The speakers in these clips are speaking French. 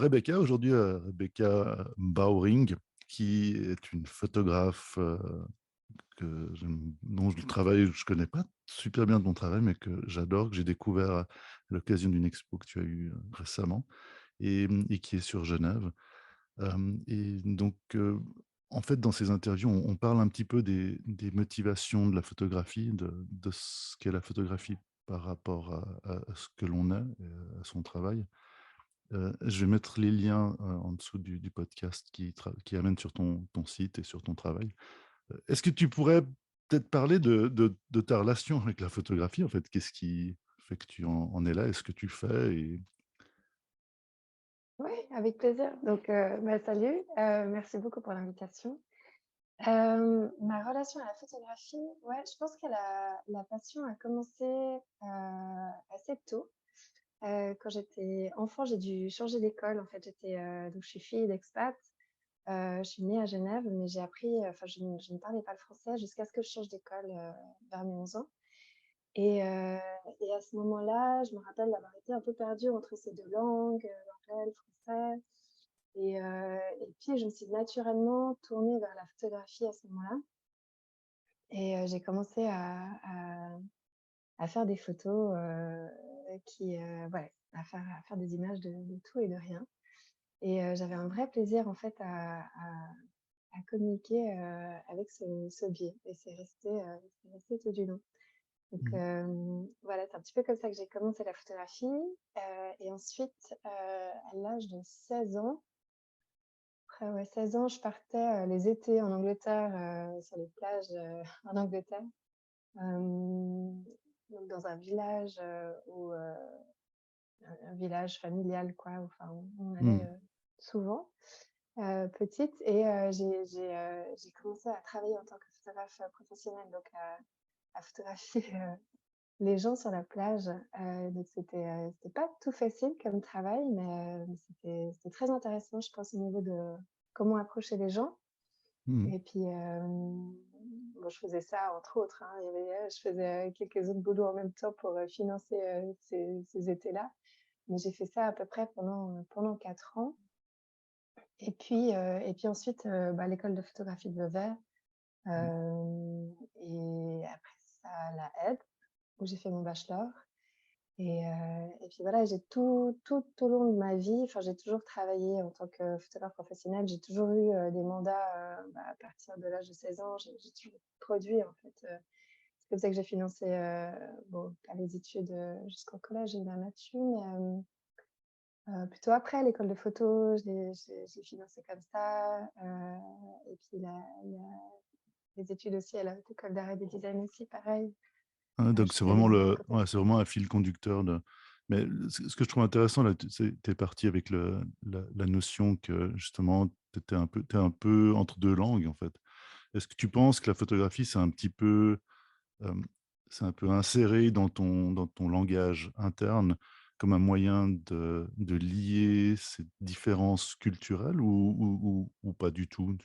Rebecca aujourd'hui, Rebecca Bowring, qui est une photographe dont le travail, je ne connais pas super bien ton travail, mais que j'adore, que j'ai découvert à l'occasion d'une expo que tu as eue récemment et qui est sur Genève. Et donc, en fait, dans ces interviews, on parle un petit peu des motivations de la photographie, de ce qu'est la photographie par rapport à ce que l'on est, à son travail. Je vais mettre les liens, en dessous du podcast qui amène sur ton site et sur ton travail. Est-ce que tu pourrais peut-être parler de ta relation avec la photographie, en fait? Qu'est-ce qui fait que tu en es là? Est-ce que tu fais et Oui, avec plaisir. Donc, salut, merci beaucoup pour l'invitation. Ma relation à la photographie, ouais, je pense que la passion a commencé assez tôt. Quand j'étais enfant, j'ai dû changer d'école. En fait, donc je suis fille d'expat. Je suis née à Genève, mais j'ai appris, enfin, je ne parlais pas le français jusqu'à ce que je change d'école vers mes 11 ans. Et, euh, et à ce moment-là, je me rappelle d'avoir été un peu perdue entre ces deux langues, l'anglais, le français. Et puis, je me suis naturellement tournée vers la photographie à ce moment-là. Et j'ai commencé à faire des photos ouais, à faire des images de tout et de rien. Et j'avais un vrai plaisir en fait à communiquer avec ce biais. Et c'est resté tout du long. Donc mmh, voilà, c'est un petit peu comme ça que j'ai commencé la photographie. Et ensuite, à l'âge de 16 ans, après, ouais, 16 ans, je partais les étés en Angleterre, sur les plages en Angleterre, donc dans un village un village familial, quoi, enfin, où on allait mmh, souvent, petite. Et j'ai commencé à travailler en tant que photographe professionnelle, donc à photographier les gens sur la plage. Donc c'était pas tout facile comme travail, mais c'était très intéressant, je pense, au niveau de comment approcher les gens. mmh. Et puis, bon, je faisais ça entre autres, hein. Je faisais quelques autres boulots en même temps pour financer ces étés-là. Mais j'ai fait ça à peu près pendant 4 ans. Et puis ensuite, l'école de photographie de Vevey. Et après ça, la aide, où j'ai fait mon bachelor. Et puis voilà, j'ai tout au long de ma vie, enfin, j'ai toujours travaillé en tant que photographe professionnel. J'ai toujours eu des mandats à partir de l'âge de 16 ans. J'ai toujours produit, en fait. C'est comme ça que j'ai financé, bon, pas les études jusqu'au collège, j'ai eu la matu, mais plutôt après l'école de photo, j'ai financé comme ça. Et puis les études aussi à l'école d'art et de design aussi, pareil. Donc Je c'est faisais vraiment des le photos. ouais, c'est vraiment un fil conducteur de mais ce que je trouve intéressant là, tu es parti avec la notion que justement tu un peu entre 2 langues, en fait. Est-ce que tu penses que la photographie, hem, c'est un peu inséré dans ton langage interne comme un moyen de lier ces différences culturelles ou pas du tout?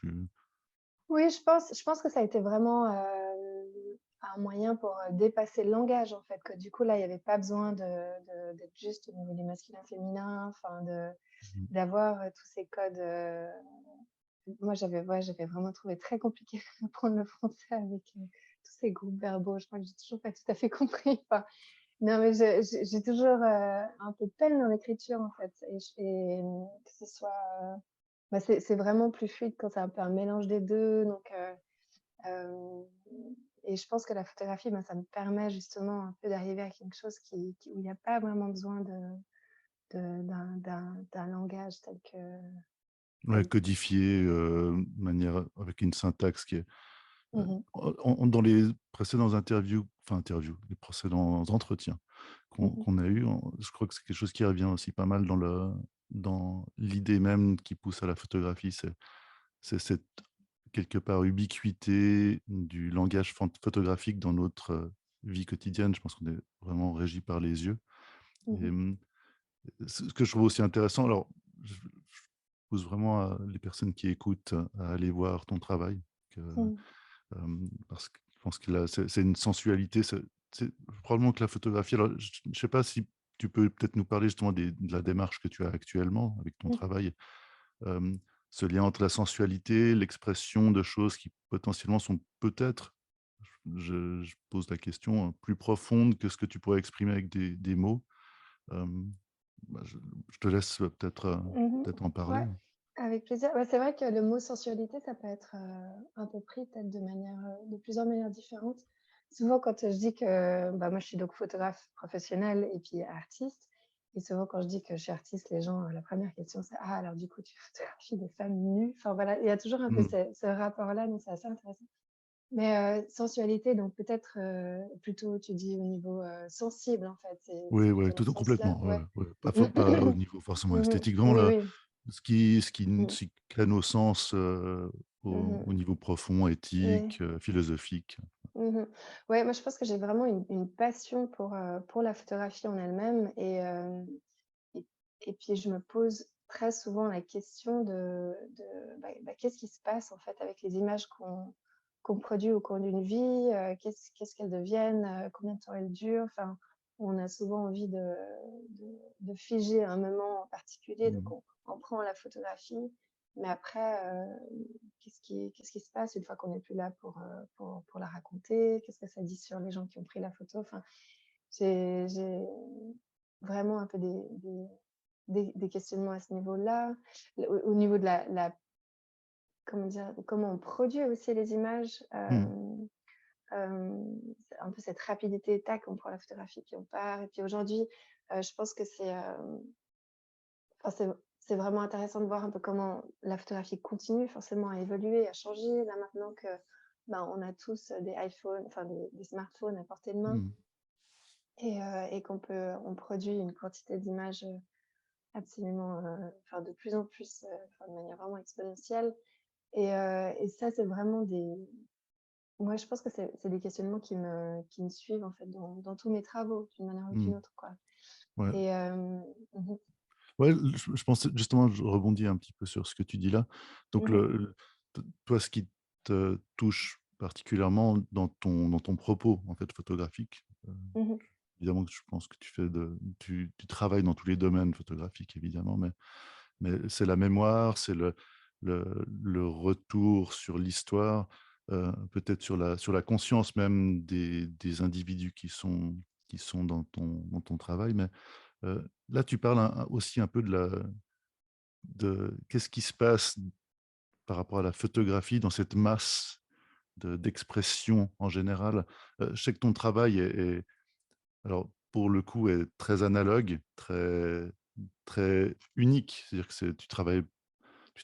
Oui, je pense que ça a été vraiment, un moyen pour, dépasser le langage, en fait, que du coup, là, il y avait pas besoin d'être juste au niveau du masculin-féminin, enfin Mmh. d'avoir, tous ces codes. Moi, j'avais vraiment trouvé très compliqué d'apprendre le français avec, tous ces groupes verbaux. Je crois que j'ai toujours pas tout à fait compris, enfin, non, mais j'ai toujours, un peu de peine dans l'écriture, en fait. Que ce soit, c'est vraiment plus fluide quand c'est un peu un mélange des 2. Donc hem et je pense que la photographie, ça me permet justement un peu d'arriver à quelque chose où il n'y a pas vraiment besoin d'un langage tel que Ouais, tel codifié, de manière avec une syntaxe qui est mmh mh. dans les précédents les précédents entretiens Mmh. qu'on a eus, je crois que c'est quelque chose qui revient aussi pas mal dans l'idée même qui pousse à la photographie. C'est cette, quelque part, ubiquité du langage photographique dans notre, vie quotidienne. Je pense qu'on est vraiment régi par les yeux et Mmh. ce que je trouve aussi intéressant, alors je pousse vraiment les personnes qui écoutent à aller voir ton travail, que Mmh. parce que je pense que là, c'est une sensualité, c'est probablement que la photographie, alors je ne sais pas si tu peux peut-être nous parler justement de la démarche que tu as actuellement avec ton Mmh. travail? Hem, Ce lien entre la sensualité, l'expression de choses qui potentiellement sont peut-être, je pose la question, plus profondes que ce que tu pourrais exprimer avec des mots. Hem, Bah, je te laisse, Mmh. peut-être en parler. Ouais, avec plaisir. Ouais, c'est vrai que le mot sensualité, ça peut être, un peu pris peut-être de plusieurs manières différentes. Souvent quand, je dis que, bah, moi je suis donc photographe professionnelle et puis artiste et souvent quand je dis que je suis artiste, les gens, la première question c'est: «Ah alors du coup tu photographies des femmes nues?» Enfin voilà, il y a toujours un peu Mmh. ce rapport-là, donc c'est assez intéressant. Mais, sensualité donc peut-être, plutôt tu dis au niveau, sensible en fait, Oui, c'est ouais, plutôt dans tout ce sens-là? complètement, ouais, Ouais. ouais. Pas au niveau forcément Mmh. esthétique, vraiment Oui, là, oui. Mmh. ce qui crée nos sens, Mmh. au niveau profond, Oui. éthique, philosophique. Mmh. Ouais, moi je pense que j'ai vraiment une passion pour la photographie en elle-même et et puis je me pose très souvent la question bah, qu'est-ce qui se passe en fait avec les images qu'on produit au cours d'une vie? Qu'est-ce qu'elles deviennent? Combien de temps elles durent? Enfin, on a souvent envie de figer un moment en particulier, donc Mmh. on prend la photographie, mais après, qu'est-ce qui se passe une fois qu'on n'est plus là pour la raconter? Qu'est-ce que ça dit sur les gens qui ont pris la photo? Enfin, j'ai vraiment un peu des questionnements à ce niveau-là. Au niveau de la comment dire? Comment on produit aussi les images, Mmh. un peu cette rapidité, tac, on prend la photographie puis on part et puis aujourd'hui, je pense que enfin, c'est vraiment intéressant de voir un peu comment la photographie continue forcément à évoluer, à changer. Là, maintenant que, ben, on a tous, des iPhones, enfin des smartphones à portée de main Mmh. et on produit une quantité d'images, absolument, enfin de plus en plus, enfin de manière vraiment exponentielle et ça, c'est vraiment des moi, je pense que c'est des questionnements qui me suivent en fait dans tous mes travaux d'une manière ou Mmh. d'une autre, quoi Ouais. et mmh Ouais, je pensais justement, je rebondis un petit peu sur ce que tu dis là. Donc mh. toi, ce qui te touche particulièrement dans ton propos, en fait, photographique, Mmh. évidemment que je pense que tu travailles dans tous les domaines photographiques évidemment, mais c'est la mémoire, c'est le retour sur l'histoire, peut-être sur la conscience même des individus qui sont dans ton travail. Mais, là, tu parles aussi un peu de qu'est-ce qui se passe par rapport à la photographie dans cette masse d'expression en général? Je sais que ton travail alors, pour le coup, est très analogue, très unique. C'est-à-dire que tu travailles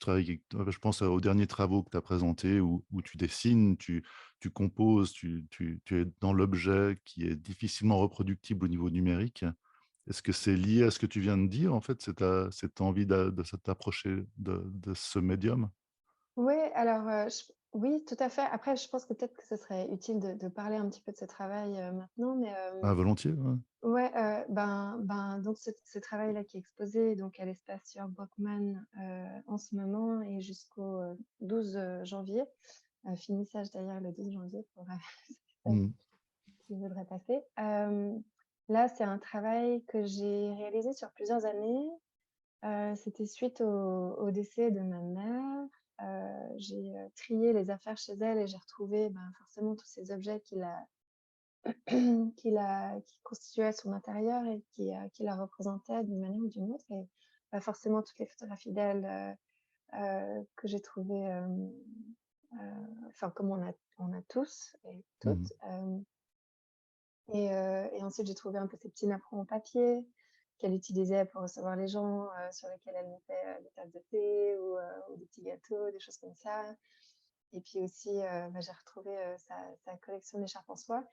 avec je pense aux derniers travaux que tu as présentés où tu dessines, tu composes, tu es dans l'objet qui est difficilement reproductible au niveau numérique. Est-ce que c'est lié à ce que tu viens de dire, en fait, cette envie de t'approcher de ce médium? Oui, alors, oui, tout à fait. Après, je pense que peut-être que ce serait utile de parler un petit peu de ce travail, maintenant, mais, Ah, volontiers, ouais. ouais, donc ce travail-là qui est exposé donc à l'espace Jörg Brockman, en ce moment et jusqu'au, 12, janvier. Finissage d'ailleurs le 12 janvier pour, ceux Mmh. qui voudraient passer. Là, c'est un travail que j'ai réalisé sur plusieurs années. C'était suite au décès de ma mère. J'ai, trié les affaires chez elle et j'ai retrouvé, ben, forcément tous ces objets qui constituaient son intérieur et qui la représentaient d'une manière ou d'une autre et bah, forcément toutes les photographies d'elle, que j'ai trouvées, enfin comme on a tous et Mmh. toutes, et ensuite j'ai trouvé un peu ces petits napperons en papier qu'elle utilisait pour recevoir les gens, sur lesquels elle mettait, des tasses de thé ou des petits gâteaux, des choses comme ça. Et puis aussi, bah, j'ai retrouvé, sa collection d'écharpes en soie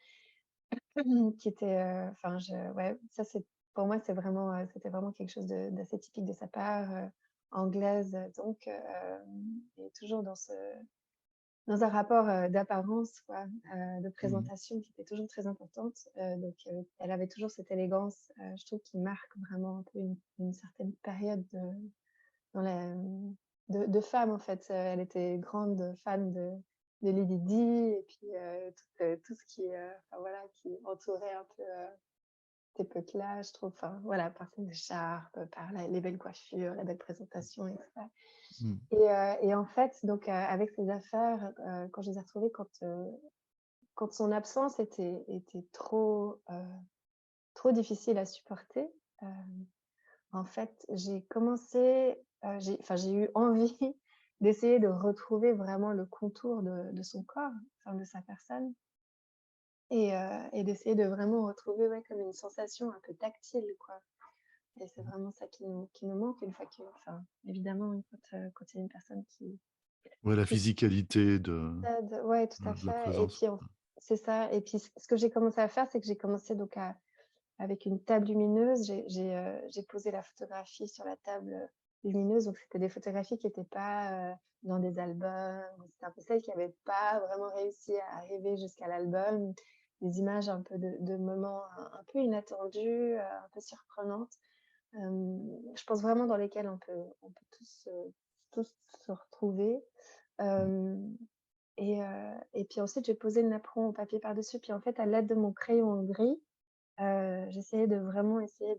qui était, enfin je ouais, ça c'est pour moi c'était vraiment quelque chose d'assez typique de sa part, anglaise, donc et toujours dans un rapport, d'apparence quoi, de Mmh. présentation qui était toujours très importante, donc elle avait toujours cette élégance, je trouve qui marque vraiment un peu une certaine période dans la, de femme en fait. Elle était grande fan de Lady Di et puis, tout ce qui, enfin voilà, qui entourait un peu, époque-là, je trouve, enfin, voilà, par ces écharpes, par les belles coiffures, la belle présentation et cetera. Mmh. Et en fait, donc avec ses affaires, quand je les ai retrouvées, quand son absence était trop difficile à supporter, en fait, j'ai commencé, j'ai eu envie d'essayer de retrouver vraiment le contour de son corps, enfin de sa personne et d'essayer de vraiment retrouver, ouais, comme une sensation un peu tactile, quoi. Et c'est vraiment ça qui nous manque une fois que, enfin, évidemment, oui, quand il y a une personne Ouais, la qui physicalité de t'aide, ouais, tout à la fait. Et présence. puis c'est ça. Et puis ce que j'ai commencé à faire, c'est que j'ai commencé donc à avec une table lumineuse, j'ai posé la photographie sur la table, lumineuse. Donc c'était des photographies qui étaient pas, dans des albums. C'était un peu celles qui avaient pas vraiment réussi à arriver jusqu'à l'album. Des images un peu de moments un peu inattendus, un peu surprenantes. Je pense vraiment dans lesquels on peut tous se retrouver. Mmh. Hem et puis ensuite j'ai posé le napperon au papier par-dessus. Puis en fait, à l'aide de mon crayon gris, j'essayais de vraiment essayer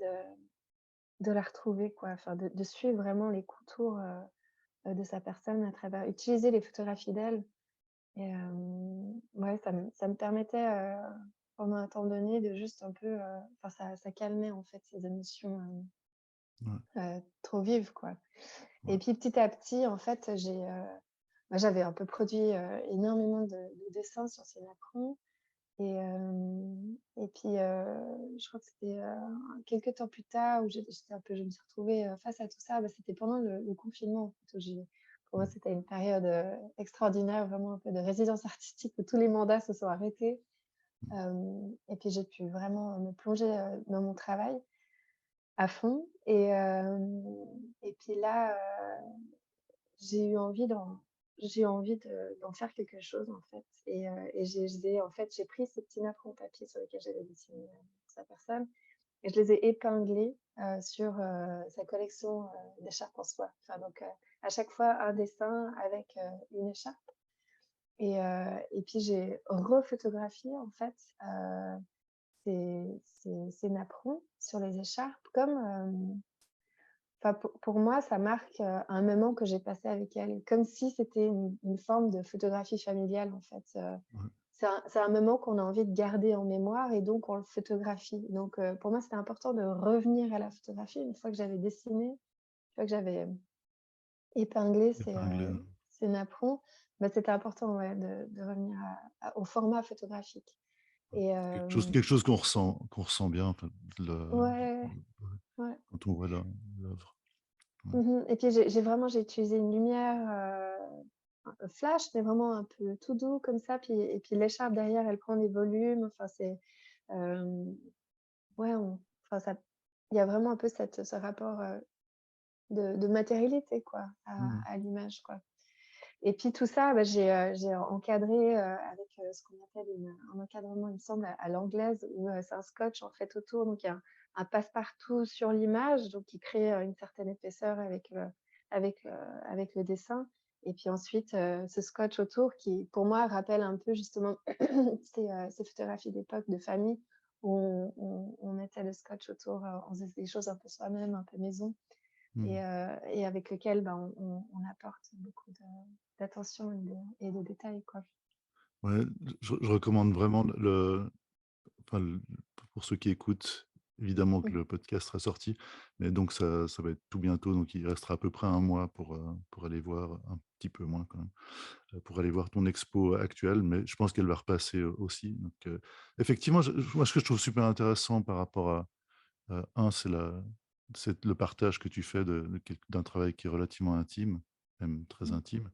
de la retrouver, quoi, enfin de suivre vraiment les contours, de sa personne à travers utiliser les photographies d'elle. Et ouais, ça me permettait, pendant un temps donné de juste un peu, enfin ça calmait en fait ces émotions, Ouais, trop vives, quoi. ouais. Et puis petit à petit, en fait, j'avais un peu produit, énormément de dessins sur ces napperons. Et puis, je crois que c'était, quelque temps plus tard où j'étais un peu je me suis retrouvée, face à tout ça. Bah, c'était pendant le confinement, en fait, où pour moi, Mmh. c'était une période, extraordinaire, vraiment un peu de résidence artistique où tous les mandats se sont arrêtés. Mmh. Et puis j'ai pu vraiment me plonger, dans mon travail à fond. Et puis là, j'ai eu envie d'en faire quelque chose, en fait. Et j'ai pris ces petits napperons papier sur lesquels j'avais dessiné, sa personne et je les ai épinglés, sur, sa collection, d'écharpes en soie. Enfin donc, à chaque fois un dessin avec, une écharpe. Et puis j'ai refotographié, en fait, ces napperons sur les écharpes comme, enfin, pour moi, ça marque, un moment que j'ai passé avec elle, comme si c'était une forme de photographie familiale, en fait, Ouais. c'est un moment qu'on a envie de garder en mémoire et donc on le photographie. Donc pour moi, c'était important de revenir à la photographie une fois que j'avais dessiné, une fois que j'avais, épinglé Épinglé. ces napperons. Bah, c'était important, ouais, de revenir au format photographique. Et Quelque chose qu'on ressent bien, enfin, le ouais, ouais, ouais. quand on voit l'œuvre. Ouais. Mmh. Et puis j'ai utilisé une lumière, flash, mais vraiment un peu tout doux comme ça, puis l'écharpe derrière, elle prend des volumes, enfin c'est, hem, ouais, enfin ça il y a vraiment un peu ce rapport, de matérialité, quoi, Mmh. à l'image, quoi. Et puis tout ça, bah, j'ai encadré, avec, ce qu'on appelle un encadrement, il me semble, à l'anglaise où, c'est un scotch, en fait, autour, donc il y a un passe-partout sur l'image, donc qui crée, une certaine épaisseur avec, heu, avec le dessin. Et puis ensuite, ce scotch autour qui, pour moi, rappelle un peu justement ces photographies d'époque de famille où on mettait le scotch autour, on faisait des choses un peu soi-même, un peu maison. Mmh. Et avec lequel, ben, on apporte beaucoup d'attention et de détails, quoi. Ouais, je recommande vraiment enfin, pour ceux qui écoutent, évidemment que Mmh. le podcast sera sorti, mais donc ça va être tout bientôt, donc il restera à peu près un mois pour aller voir, un petit peu moins quand même, pour aller voir ton expo actuelle, mais je pense qu'elle va repasser, aussi, donc effectivement, moi, ce que je trouve super intéressant par rapport à, c'est le partage que tu fais d'un travail qui est relativement intime, même très Mmh. intime.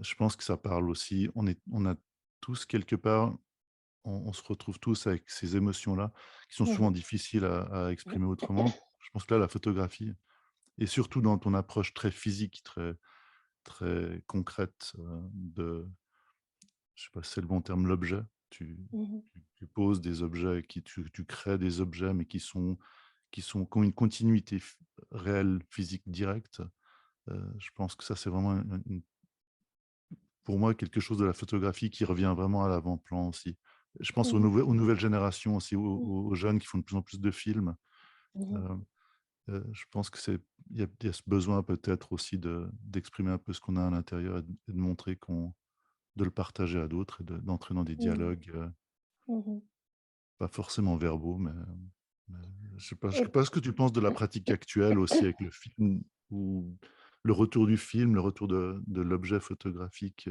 Je pense que ça parle aussi on a tous quelque part on se retrouve tous avec ces émotions-là, qui sont Mmh souvent mh. difficiles à exprimer autrement. Je pense que là, la photographie et surtout dans ton approche très physique, très concrète, je sais pas si c'est le bon terme, l'objet. Mmh. Tu poses des objets tu crées des objets, mais qui ont une continuité réelle, physique, directe. Je pense que ça, c'est vraiment pour moi, quelque chose de la photographie qui revient vraiment à l'avant-plan aussi. Je pense Mmh mh. aux nouvelles générations aussi, Mmh. aux jeunes qui font de plus en plus de films. Mmh mh. Heu je pense que il y a ce besoin peut-être aussi d'exprimer un peu ce qu'on a à l'intérieur et de montrer de le partager à d'autres et d'entrer dans des Mmh. dialogues, Mmh mh. pas forcément verbaux, mais je sais Et pas ce que tu penses de la pratique actuelle aussi avec le film ou le retour du film, le retour de l'objet photographique,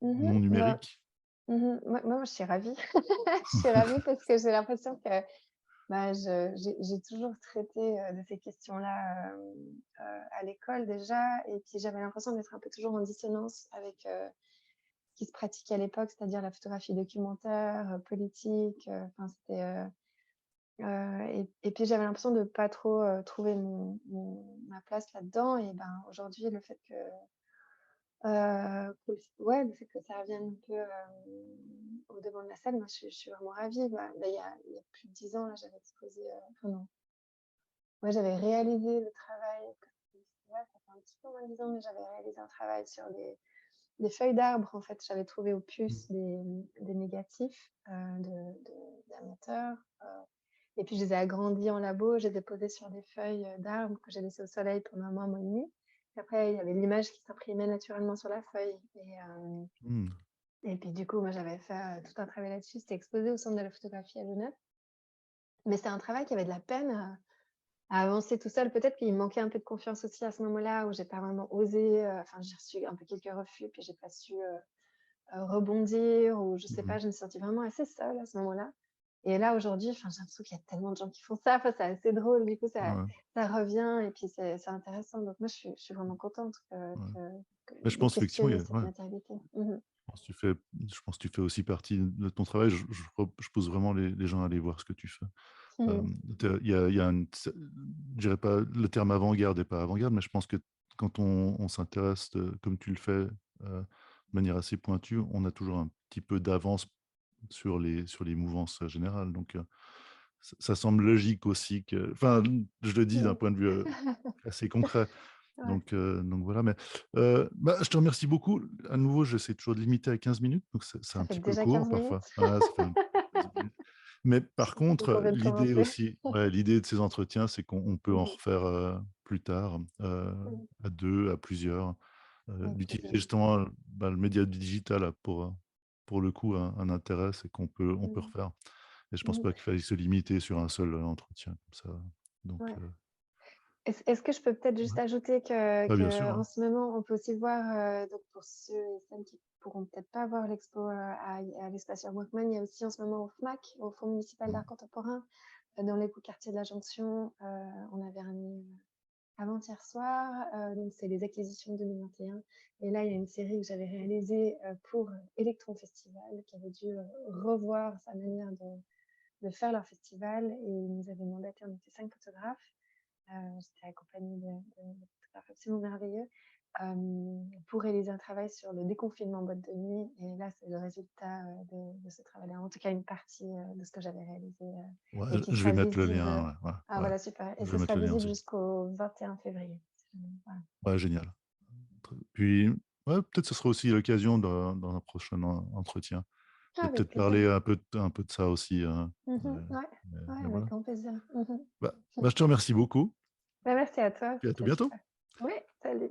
mmh non bah, numérique? moi, je suis ravie. Je suis ravie parce que j'ai l'impression que, bah, j'ai toujours traité, de ces questions-là, à l'école déjà et puis j'avais l'impression d'être un peu toujours en dissonance avec, ce qui se pratiquait à l'époque, c'est-à-dire la photographie documentaire, politique, enfin c'était, et puis j'avais l'impression de pas trop, trouver ma place là-dedans et ben, aujourd'hui le fait que le fait que ça revienne un peu, au devant de la scène, moi je suis vraiment ravie. Bah, là, il y a plus de 10 ans, là, j'avais exposé, enfin non, ouais, j'avais réalisé le travail ouais, ça fait un petit peu moins de 10 ans, mais j'avais réalisé un travail sur des feuilles d'arbres, en fait. J'avais trouvé au Mmh. puce des négatifs, d'amateurs, et puis je les ai agrandis en labo, je les ai posés sur des feuilles, d'arbres que j'ai laissées au soleil pendant un mois et demi. Puis après, il y avait l'image qui s'imprimait naturellement sur la feuille Mmh. et puis du coup, moi, j'avais fait, tout un travail là-dessus. C'était exposé au Centre de la photographie à Genève. Mais c'est un travail qui avait de la peine, à avancer tout seul. Peut-être qu'il me manquait un peu de confiance aussi à ce moment-là où j'ai pas vraiment osé, enfin, j'ai reçu un peu quelques refus, puis j'ai pas su, rebondir ou je sais Mmh. pas, je me suis sentie vraiment assez seule à ce moment-là et là, aujourd'hui, enfin, j'ai l'impression qu'il y a tellement de gens qui font ça, enfin, c'est assez drôle, du coup, Ouais, ça revient et puis c'est intéressant donc moi, je suis vraiment contente ouais. que Mais je de pense effectivement, il questionner y a cette ouais. matérialité. Mmh mh. Je pense que tu fais aussi partie de ton travail. Je pousse vraiment les gens à aller voir ce que tu fais. Mmh. Il y a une je dirais pas le terme avant-garde est pas avant-garde, mais je pense que quand on s'intéresse, comme tu le fais, de manière assez pointue, on a toujours un petit peu d'avance sur les mouvances, générales. Donc, ça semble logique aussi que enfin, je le dis d'un Mmh. point de vue, assez concret. Ouais, Donc voilà, mais, bah, je te remercie beaucoup. À nouveau, j'essaie toujours de limiter à 15 minutes, donc c'est ça un fait petit peu déjà court 15 parfois. minutes. Ouais, ça fait un 15 minutes. Mais par Je sais plus contre, combien de temps on l'idée fait. aussi ouais, l'idée de ces entretiens, c'est qu'on peut en Mmh mh. refaire, plus tard, Mmh. à 2, à plusieurs, Avec d'utiliser plaisir. justement, bah, le média digital pour le coup, un intérêt, c'est on peut Mmh. refaire et je pense Mmh. pas qu'il fallait se limiter sur un seul, entretien comme ça. Donc, Ouais. Est-ce que je peux peut-être juste ouais. ajouter Bah, bien sûr, qu'en hein. ce moment, on peut aussi voir, donc pour ceux et celles qui pourront peut-être pas voir l'expo, à l'espace Workman, il y a aussi en ce moment au FMAC, au Fonds municipal Mmh. d'art contemporain, dans l'écoquartier de la Jonction, on avait remis, avant-hier soir, donc c'est les acquisitions 2021 et là, il y a une série que j'avais réalisée, pour Electron Festival qui avait dû, revoir sa manière de faire leur festival et ils nous avaient mandaté, on était 5 photographes. J'étais accompagnée de photographes absolument merveilleux, pour réaliser un travail sur le déconfinement en boîte de nuit et là, c'est le résultat, de ce travail-là. En tout cas, une partie, de ce que j'avais réalisé, Ouais, et qui je vais sera mettre le visible, lien, ouais, ah ouais, ouais. voilà super et Je ce vais mettre sera le lien visible aussi. jusqu'au 21 février. Voilà. Ouais, génial. Puis, ouais, peut-être ce sera aussi l'occasion dans un prochain entretien Ah de avec peut-être plaisir. parler un peu de ça aussi, Mmh mh. Ouais, ouais, mais avec voilà. grand plaisir. Mmh mh. Bah, je te remercie beaucoup Bah, merci à toi, et à tout c'était bientôt. super. Oui, salut.